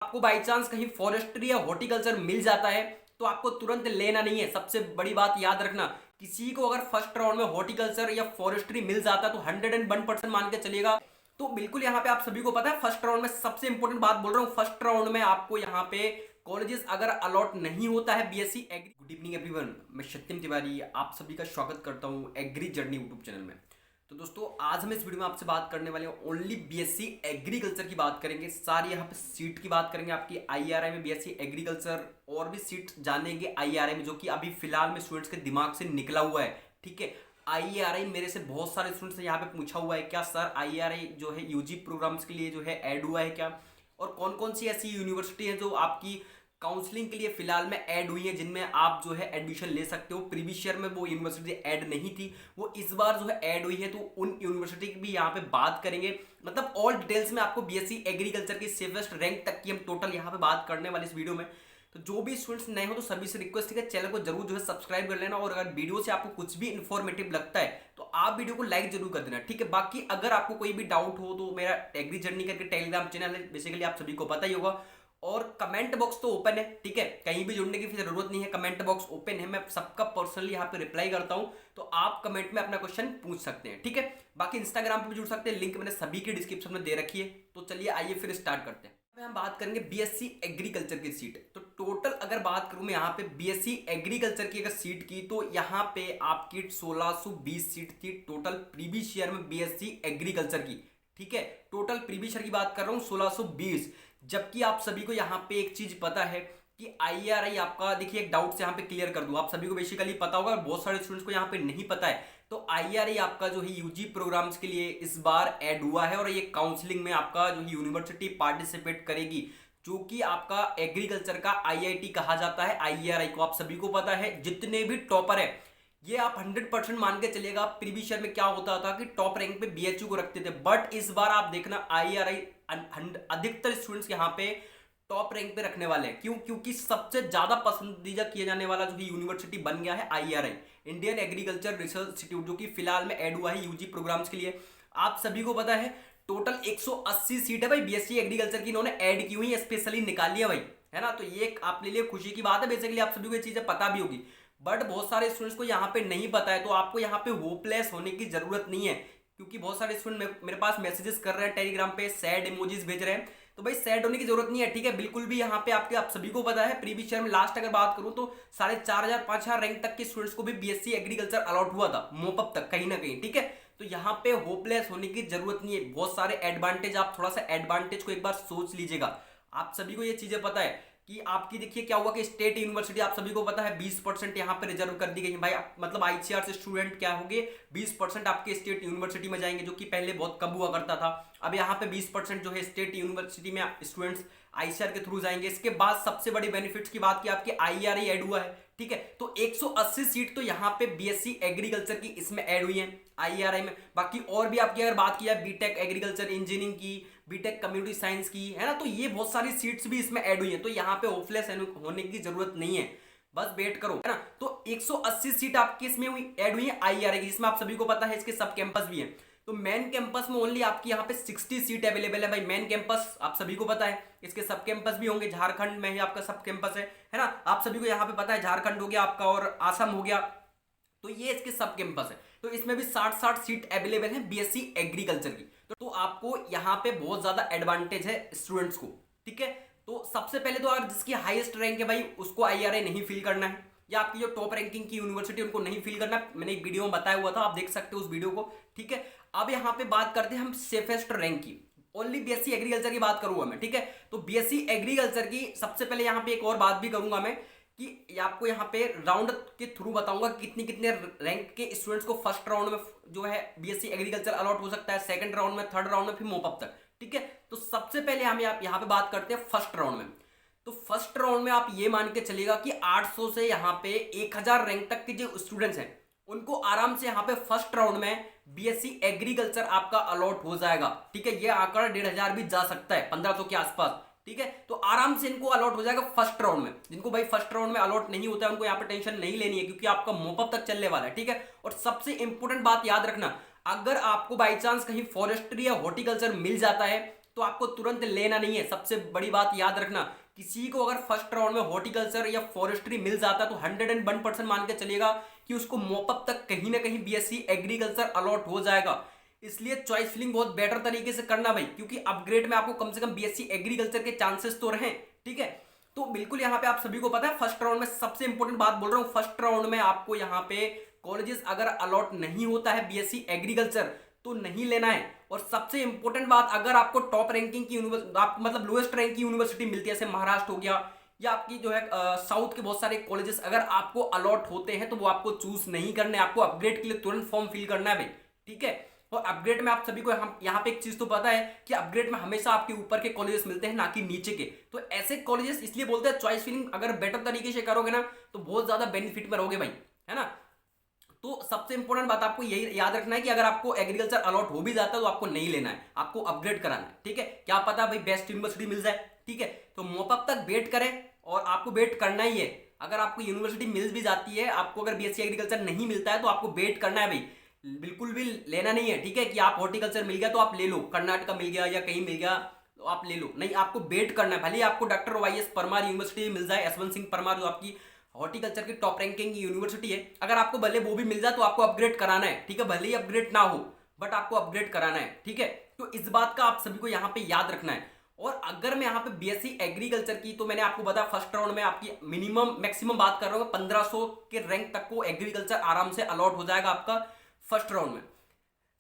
आपको by chance कहीं forestry या हॉर्टिकल्चर मिल जाता है तो आपको तुरंत लेना नहीं है। सबसे बड़ी बात याद रखना, किसी को अगर फर्स्ट राउंड में हॉर्टिकल्चर या फॉरेस्ट्री मिल जाता तो 101% मान के चलिएगा। तो बिल्कुल यहाँ पे आप सभी को पता है फर्स्ट राउंड में सबसे इंपॉर्टेंट बात बोल रहा हूँ, फर्स्ट राउंड में आपको यहाँ पे कॉलेजेस अगर अलॉट नहीं होता है BSc agri. Good evening everyone, मैं सत्यम तिवारी आप सभी का स्वागत करता हूँ एग्री जर्नी यूट्यूब चैनल में। तो दोस्तों आज हम इस वीडियो में आपसे बात करने वाले हैं ओनली बीएससी एग्रीकल्चर की बात करेंगे। सारी यहाँ पे सीट की बात करेंगे आपकी आईआरआई में बीएससी एग्रीकल्चर, और भी सीट जानेंगे आईआरआई में जो कि अभी फिलहाल में स्टूडेंट्स के दिमाग से निकला हुआ है। ठीक है, आईआरआई मेरे से बहुत सारे स्टूडेंट्स ने यहाँ पे पूछा हुआ है क्या सर आईआरआई जो है यूजी प्रोग्राम्स के लिए जो है ऐड हुआ है क्या, और कौन कौन सी ऐसी यूनिवर्सिटी है जो आपकी काउंसलिंग के लिए फिलहाल में ऐड हुई है जिनमें आप जो है एडमिशन ले सकते हो। प्रीवियस ईयर में वो यूनिवर्सिटी ऐड नहीं थी, वो इस बार जो है ऐड हुई है, तो उन यूनिवर्सिटी की भी यहाँ पे बात करेंगे। मतलब ऑल डिटेल्स में आपको बीएससी एग्रीकल्चर की सेफेस्ट रैंक तक की हम टोटल यहाँ पे बात करने वाले इस वीडियो में। तो जो भी स्टूडेंट्स नए हो तो सभी से रिक्वेस्ट है चैनल को जरूर जो है सब्सक्राइब कर लेना, और अगर वीडियो से आपको कुछ भी इन्फॉर्मेटिव लगता है तो आप वीडियो को लाइक जरूर कर देना। ठीक है, बाकी अगर आपको कोई भी डाउट हो तो मेरा एग्री जर्नी करके टेलीग्राम चैनल है, बेसिकली आप सभी को पता ही होगा, और कमेंट बॉक्स तो ओपन है। ठीक है, कहीं भी जुड़ने की फिर जरूरत नहीं है, कमेंट बॉक्स ओपन है, मैं सबका पर्सनली यहाँ पे रिप्लाई करता हूँ, तो आप कमेंट में अपना क्वेश्चन पूछ सकते हैं। ठीक है, बाकी इंस्टाग्राम पे भी जुड़ सकते हैं, लिंक मैंने सभी की डिस्क्रिप्शन में दे रखी है। तो चलिए आइए फिर स्टार्ट करते हैं। हम बात करेंगे बीएससी एग्रीकल्चर की सीट। तो टोटल अगर बात करूं मैं यहाँ पे बीएससी एग्रीकल्चर की अगर सीट की तो यहाँ पे आपकी 1620 सीट थी टोटल प्रीवियस ईयर में बीएससी एग्रीकल्चर की। ठीक है, टोटल प्रीवियस ईयर की बात कर रहा हूँ 1620। जबकि आप सभी को यहाँ पे एक चीज पता है कि आईआरआई आपका, देखिए एक डाउट से यहाँ पे क्लियर कर दूं, आप सभी को बेसिकली पता होगा, बहुत सारे स्टूडेंट्स को यहाँ पे नहीं पता है। तो आईआरआई आपका जो है यूजी प्रोग्राम्स के लिए इस बार ऐड हुआ है, और ये काउंसलिंग में आपका जो यूनिवर्सिटी पार्टिसिपेट करेगी, जो कि आपका एग्रीकल्चर का आईआईटी कहा जाता है आईआरआई को। आप सभी को पता है जितने भी टॉपर है ये आप 100% मान के चलिएगा। प्रीवियस ईयर में क्या होता था कि टॉप रैंक पे बीएचयू को रखते थे, बट इस बार आप देखना आईआरआई अधिकतर स्टूडेंट्स यहाँ पे टॉप रैंक पे रखने वाले हैं। क्यों? क्योंकि सबसे ज्यादा पसंदीदा किया जाने वाला जो यूनिवर्सिटी बन गया है IRI, Indian agriculture research institute, जो कि फिलहाल में ऐड हुआ है यूजी प्रोग्राम्स के लिए। आप सभी को पता है टोटल 180 सीट है भाई बीएससी एग्रीकल्चर की, इन्होंने ऐड की हुई है, स्पेशली निकाली है भाई, है ना। तो ये आपके लिए खुशी की बात है, बेसिकली आप सभी को ये चीजें पता भी होगी, बट बहुत सारे स्टूडेंट्स को यहाँ पे नहीं पता है। तो आपको यहाँ पे होपलेस होने की जरूरत नहीं है, क्योंकि बहुत सारे स्टूडेंट मेरे पास मैसेजेस कर रहे हैं टेलीग्राम पे, सैड इमोजीज भेज रहे हैं, तो भाई सैड होने की जरूरत नहीं है। ठीक है, बिल्कुल भी यहाँ पे आपके आप सभी को पता है प्रीवियस ईयर में लास्ट अगर बात करूं तो 4500 5000 रैंक तक के स्टूडेंट्स को भी बीएससी एग्रीकल्चर अलॉट हुआ था मोपअप तक कहीं ना कहीं। ठीक है, तो यहाँ पे होपलेस होने की जरूरत नहीं है, बहुत सारे एडवांटेज, आप थोड़ा सा एडवांटेज को एक बार सोच लीजिएगा। आप सभी को ये चीजें पता है कि आपकी, देखिए क्या हुआ कि स्टेट यूनिवर्सिटी आप सभी को पता है 20% यहाँ पे रिजर्व कर दी गई है भाई। मतलब आईसीआर से स्टूडेंट क्या होंगे 20% आपके स्टेट यूनिवर्सिटी में जाएंगे, जो कि पहले बहुत कम हुआ करता था। अब यहाँ पे 20% जो है स्टेट यूनिवर्सिटी में स्टूडेंट्स आईसीआर के थ्रू जाएंगे। इसके बाद सबसे बड़ी बेनिफिट्स की बात की आपकी आईआरआई ऐड हुआ है। ठीक है, तो 180 सीट तो यहाँ पे बीएससी एग्रीकल्चर की इसमें ऐड हुई है आईआरआई में। बाकी और भी आपकी अगर बात किया बीटेक एग्रीकल्चर इंजीनियरिंग की, बीटेक कम्युनिटी साइंस की, है ना, तो ये बहुत सारी सीट्स भी इसमें ऐड हुई है। तो यहाँ पे होपलेस होने की जरूरत नहीं है, बस वेट करो, है ना। तो 180 सीट आपकी इसमें ऐड हुई है आईआरआई की, जिसमें आप सभी को पता है इसके सब कैंपस भी है। तो मेन कैंपस में ओनली आपकी यहाँ पे 60 सीट अवेलेबल है भाई। मेन कैंपस आप सभी को पता है, इसके सब कैंपस भी होंगे, झारखंड में ही आपका सब कैंपस है ना। आप सभी को यहाँ पे पता है झारखंड हो गया आपका और आसम हो गया, तो ये इसके सब कैंपस है। तो इसमें भी 60 सीट अवेलेबल है बीएससी एग्रीकल्चर की। तो आपको यहाँ पे बहुत ज्यादा एडवांटेज है स्टूडेंट्स को। ठीक है, तो सबसे पहले तो अगर जिसकी हाईएस्ट रैंक है भाई उसको आईआरआई नहीं फिल करना है, या आपकी जो टॉप रैंकिंग की यूनिवर्सिटी उनको नहीं फिल करना है। मैंने एक वीडियो में बताया हुआ था, आप देख सकते हो उस वीडियो को। ठीक है, अब यहाँ पे बात करते हैं हम सेफेस्ट रैंक की, ओनली बीएससी एग्रीकल्चर की बात करूंगा मैं। ठीक है, तो बीएससी एग्रीकल्चर की सबसे पहले यहाँ पे एक और बात भी करूंगा मैं कि आपको यहाँ पे राउंड के थ्रू बताऊंगा कितने कितने रैंक के स्टूडेंट्स को फर्स्ट राउंड में जो है बीएससी एग्रीकल्चर अलॉट हो सकता है, सेकंड राउंड में, थर्ड राउंड में, फिर मोपअप तक। ठीक है, तो सबसे पहले हम यहाँ पे बात करते हैं फर्स्ट राउंड में। तो फर्स्ट राउंड में आप ये मान के चलिएगा कि 800 से यहाँ पे 1000 रैंक तक के जो स्टूडेंट्स हैं उनको आराम से यहाँ पे फर्स्ट राउंड में बीएससी एग्रीकल्चर आपका अलॉट हो जाएगा। ठीक है, ये आंकड़ा 1500 भी जा सकता है, 1500 के आसपास। ठीक है, तो आराम से इनको अलॉट हो जाएगा फर्स्ट राउंड में। जिनको भाई फर्स्ट राउंड में अलॉट नहीं होता है उनको यहाँ पे टेंशन नहीं लेनी है, क्योंकि आपका मोपअप तक चलने वाला है। ठीक है, और सबसे इंपॉर्टेंट बात याद रखना, अगर आपको बाई चांस कहीं फॉरेस्ट्री या हॉर्टिकल्चर मिल जाता है तो आपको तुरंत लेना नहीं है। सबसे बड़ी बात याद रखना, किसी को अगर फर्स्ट राउंड में हॉर्टिकल्चर या फॉरेस्ट्री मिल जाता है तो 101% मान के चलिएगा कि उसको मोपअप तक कहीं ना कहीं बीएससी एग्रीकल्चर अलॉट हो जाएगा। इसलिए चॉइस फिलिंग बहुत बेटर तरीके से करना भाई, क्योंकि अपग्रेड में आपको कम से कम बीएससी एग्रीकल्चर के चांसेस तो रहें। ठीक है, तो बिल्कुल यहाँ पे आप सभी को पता है फर्स्ट राउंड में सबसे इंपॉर्टेंट बात बोल रहा हूँ, फर्स्ट राउंड में आपको यहाँ पे कॉलेजेस अगर अलॉट नहीं होता है बीएससी एग्रीकल्चर तो नहीं लेना है। और सबसे इंपॉर्टेंट बात, अगर आपको टॉप रैंकिंग की यूनिवर्सिटी मतलब लोएस्ट रैंक की यूनिवर्सिटी मिलती है, जैसे महाराष्ट्र हो गया या आपकी जो है साउथ के बहुत सारे कॉलेजेस अगर आपको अलॉट होते हैं तो वो आपको चूज नहीं करने, आपको अपग्रेड के लिए तुरंत फॉर्म फिल करना है भाई। ठीक है, और अपग्रेड में आप सभी को हम यहाँ पे एक चीज तो पता है कि अपग्रेड में हमेशा आपके ऊपर के कॉलेजेस मिलते हैं ना कि नीचे के। तो ऐसे कॉलेजेस इसलिए बोलते हैं चॉइस फिलिंग अगर बेटर तरीके से करोगे ना तो बहुत ज्यादा बेनिफिट में रहोगे भाई, है ना। तो सबसे इंपॉर्टेंट बात आपको यही याद रखना है कि अगर आपको एग्रीकल्चर अलॉट हो भी जाता है तो आपको नहीं लेना है, आपको अपग्रेड कराना है। ठीक है, क्या पता भाई बेस्ट यूनिवर्सिटी मिल जाए। ठीक है, तो मोपअप तक वेट करें और आपको वेट करना ही है। अगर आपको यूनिवर्सिटी मिल भी जाती है, आपको अगर बीएससी एग्रीकल्चर नहीं मिलता है तो आपको वेट करना है भाई, बिल्कुल भी लेना नहीं है। ठीक है, कि आप हॉर्टिकल्चर मिल गया तो आप ले लो, कर्नाटका मिल गया या कहीं मिल गया तो आप ले लो, नहीं, आपको वेट करना है। भले आपको डॉक्टर वाईएस परमार यूनिवर्सिटी मिल जाए, यशवंत सिंह परमार जो आपकी हॉर्टिकल्चर की टॉप रैंकिंग की यूनिवर्सिटी है, अगर आपको भले वो भी मिल जाए तो आपको अपग्रेड कराना है। ठीक है, भले ही अपग्रेड ना हो बट आपको अपग्रेड कराना है। ठीक है, तो इस बात का आप सभी को यहाँ पे याद रखना है। और अगर मैं यहाँ पे बीएससी एग्रीकल्चर की, तो मैंने आपको बताया फर्स्ट राउंड में आपकी मिनिमम मैक्सिमम बात कर रहा हूँ 1500 के रैंक तक को एग्रीकल्चर आराम से अलॉट हो जाएगा आपका फर्स्ट राउंड में।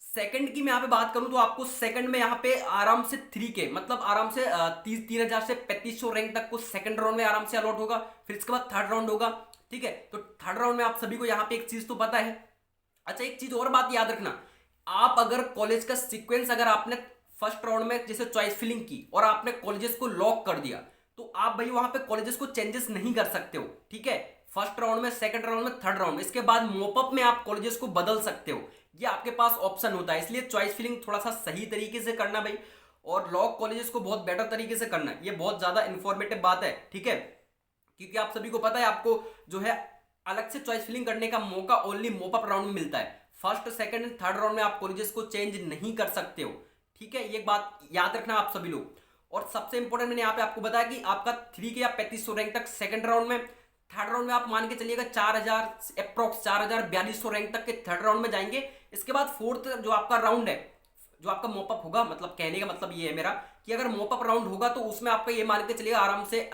सेकंड की मैं यहाँ पे बात करूं तो आपको सेकंड में यहाँ पे आराम से 3K मतलब आराम से 3000 से 3500 रैंक तक को सेकंड राउंड में आराम से अलॉट होगा। फिर इसके बाद थर्ड राउंड होगा। ठीक है, तो थर्ड राउंड में आप सभी को यहाँ पे एक चीज तो पता है। अच्छा, एक चीज और बात याद रखना, आप अगर कॉलेज का सीक्वेंस अगर आपने फर्स्ट राउंड में जैसे चॉइस फिलिंग की और आपने कॉलेजेस को लॉक कर दिया तो आप भाई वहां पे कॉलेजेस को चेंजेस नहीं कर सकते हो। ठीक है, फर्स्ट राउंड में, सेकंड राउंड में, थर्ड राउंड में, इसके बाद मोपअप में आप कॉलेजेस को बदल सकते हो, ये आपके पास ऑप्शन होता है। इसलिए चॉइस फिलिंग थोड़ा सा सही तरीके से करना भाई, और लॉक कॉलेजेस को बहुत बेटर तरीके से करना है, ये बहुत ज्यादा इंफॉर्मेटिव बात है। ठीक है, क्योंकि आप सभी को पता है आपको जो है अलग से चॉइस फिलिंग करने का मौका ओनली मोपअप राउंड में मिलता है। First, second and third round में आप कॉलेजेस को चेंज नहीं कर सकते हो। ठीक है, ये बात याद रखना आप सभी लोग। और सबसे इंपॉर्टेंट मैंने यहाँ पे आपको बताया कि आपका 3K या 3500 रैंक तक सेकंड राउंड में, थर्ड राउंड में आप मान के चलिएगा 4000 अप्रोक्स 4200 रैंक तक के थर्ड राउंड में जाएंगे। इसके बाद फोर्थ जो आपका राउंड है, जो आपका मोपअप होगा, मतलब कहने का मतलब ये है मेरा कि अगर मोपअप राउंड होगा तो उसमें आपका ये मान के चलिएगा आराम से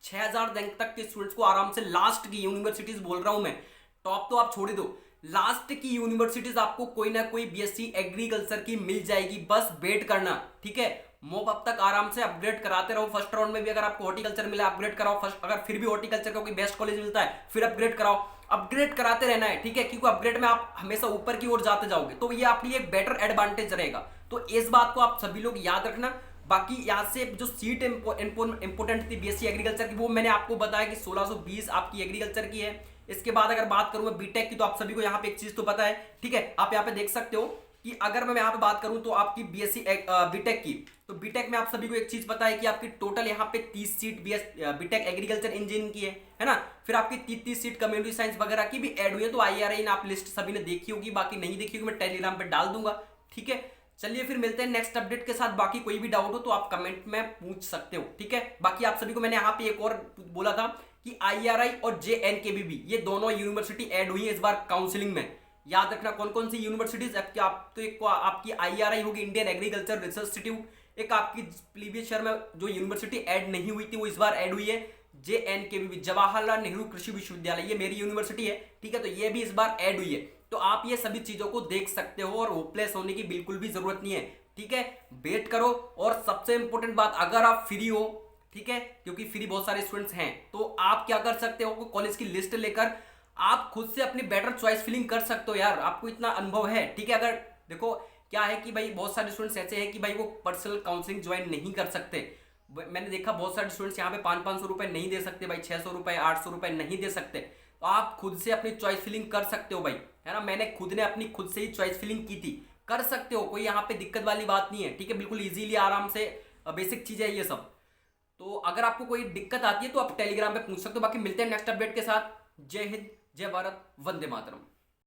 6000 रैंक तक के स्टूडेंट्स को आराम से, लास्ट की यूनिवर्सिटीज बोल रहा हूं मैं, टॉप तो आप छोड़ ही दो, लास्ट की यूनिवर्सिटीज आपको कोई ना कोई बीएससी एग्रीकल्चर की मिल जाएगी, बस वेट करना। ठीक है, मोपअप तक आराम से अपग्रेड कराते रहो। फर्स्ट राउंड में भी अगर आपको हॉर्टिकल्चर मिला अपग्रेड कराओ, फर्स्ट अगर फिर भी हॉर्टिकल्चर का कोई बेस्ट कॉलेज मिलता है फिर अपग्रेड कराओ, अपग्रेड कराते रहना है। ठीक है, क्योंकि अपग्रेड में आप हमेशा ऊपर की ओर जाते जाओगे तो ये आपके लिए एक बेटर एडवांटेज रहेगा। तो इस बात को आप सभी लोग याद रखना। बाकी यहाँ से जो सीट इंपोर्टेंट थी बीएससी एग्रीकल्चर की, वो मैंने आपको बताया कि 1620 आपकी एग्रीकल्चर की है। इसके बाद अगर बात करूं मैं बीटेक की, तो आप सभी को यहाँ पे एक चीज तो पता है। ठीक है, आप यहाँ पे देख सकते हो कि अगर मैं यहाँ पे बात करूं तो आपकी बीएससी बीटेक की, तो बीटेक में आप सभी को एक चीज पता है कि आपकी टोटल यहाँ पे 30 सीट बीटेक एग्रीकल्चर इंजीनियरिंग की है ना। फिर आपकी 30 सीट कम्युनिटी साइंस वगैरह की भी ऐड हुई है। तो IRI आप लिस्ट सभी ने देखी होगी, बाकी नहीं देखी होगी मैं टेलीग्राम पे डाल दूंगा। ठीक है, चलिए फिर मिलते हैं नेक्स्ट अपडेट के साथ। बाकी कोई भी डाउट हो तो आप कमेंट में पूछ सकते हो। ठीक है, बाकी आप सभी को मैंने यहाँ पे एक और बोला था कि IRI और JNKBB ये दोनों यूनिवर्सिटी ऐड हुई है इस बार काउंसलिंग में। याद रखना कौन कौन सी यूनिवर्सिटीज, आप तो एक आपकी IRI होगी, इंडियन एग्रीकल्चर रिसर्च इंस्टीट्यूट, एक आपकी प्रीवियस ईयर में जो यूनिवर्सिटी ऐड नहीं हुई थी वो इस बार ऐड हुई है JNKBB, जवाहरलाल नेहरू कृषि विश्वविद्यालय, ये मेरी यूनिवर्सिटी है। ठीक है, तो ये भी इस बार ऐड हुई है। तो आप ये सभी चीजों को देख सकते हो और होपलेस होने की बिल्कुल भी जरूरत नहीं है। ठीक है, वेट करो। और सबसे इंपॉर्टेंट बात, अगर आप फ्री हो, ठीक है, क्योंकि फ्री बहुत सारे स्टूडेंट्स हैं, तो आप क्या कर सकते हो, कॉलेज की लिस्ट लेकर आप खुद से अपनी बेटर चॉइस फिलिंग कर सकते हो। यार आपको इतना अनुभव है। ठीक है, अगर देखो क्या है कि भाई बहुत सारे स्टूडेंट्स ऐसे हैं कि भाई वो पर्सनल काउंसलिंग ज्वाइन नहीं कर सकते। मैंने देखा बहुत सारे स्टूडेंट्स यहाँ पे 500-500 रुपए नहीं दे सकते भाई, 600 रुपए 800 रुपए नहीं दे सकते। तो आप खुद से अपनी चॉइस फिलिंग कर सकते हो भाई, है ना। मैंने खुद से ही चॉइस फिलिंग की थी, कर सकते हो, कोई यहाँ पे दिक्कत वाली बात नहीं है। ठीक है, बिल्कुल इजीली आराम से, बेसिक चीज है ये सब। तो अगर आपको कोई दिक्कत आती है तो आप टेलीग्राम पे पूछ सकते हो। बाकी मिलते हैं नेक्स्ट अपडेट के साथ। जय हिंद, जय भारत, वंदे मातरम।